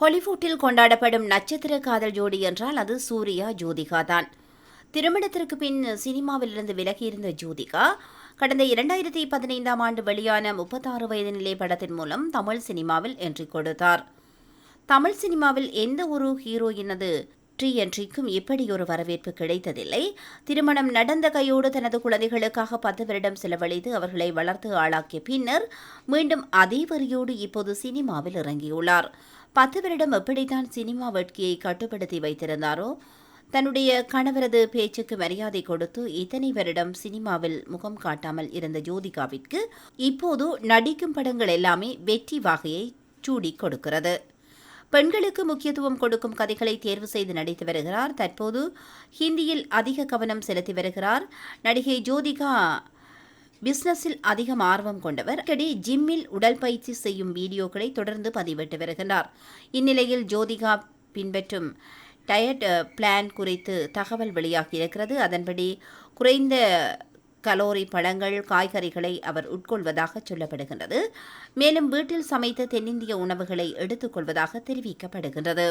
ஹாலிவுட்டில் கொண்டாடப்படும் நட்சத்திர காதல் ஜோடி என்றால் அது சூர்யா ஜோதிகா தான். திருமணத்திற்கு பின் சினிமாவிலிருந்து விலகியிருந்த ஜோதிகா கடந்த 2015ஆம் ஆண்டு வெளியான 36 வயது நிலை படத்தின் மூலம் தமிழ் சினிமாவில் என்ட்ரி கொடுத்தார். தமிழ் சினிமாவில் எந்த ஒரு ஹீரோயினது என்ட்ரிக்கும் இப்படி ஒரு வரவேற்பு கிடைத்ததில்லை. திருமணம் நடந்த கையோடு தனது குழந்தைகளுக்காக 10 வருடம் செலவழித்து அவர்களை வளர்த்து ஆளாக்கிய பின்னர் மீண்டும் அதே வரியோடு இப்போது சினிமாவில் இறங்கியுள்ளார். 10 வருடம் எப்படித்தான் சினிமா வேட்கையை கட்டுப்படுத்தி வைத்திருந்தாரோ, தன்னுடைய கணவரது பேச்சுக்கு மரியாதை கொடுத்து இத்தனை வருடம் சினிமாவில் முகம் காட்டாமல் இருந்த ஜோதிகாவிற்கு இப்போது நடிக்கும் படங்கள் எல்லாமே வெற்றி வாகையை சூடி கொடுக்கிறது. பெண்களுக்கு முக்கியத்துவம் கொடுக்கும் கதைகளை தேர்வு செய்து நடித்து வருகிறார். தற்போது ஹிந்தியில் அதிக கவனம் செலுத்தி வருகிறார். நடிகை ஜோதிகா பிசினஸில் அதிகம் ஆர்வம் கொண்டவர். அடிக்கடி ஜிம்மில் உடற்பயிற்சி செய்யும் வீடியோக்களை தொடர்ந்து பதிவிட்டு வருகிறார். இந்நிலையில் ஜோதிகா பின்பற்றும் டயட் பிளான் குறித்து தகவல் வெளியாகியிருக்கிறது. அதன்படி குறைந்த கலோரி பழங்கள், காய்கறிகளை அவர் உட்கொள்வதாக சொல்லப்படுகின்றது. மேலும் வீட்டில் சமைத்த தென்னிந்திய உணவுகளை எடுத்துக்கொள்வதாக தெரிவிக்கப்படுகின்றது.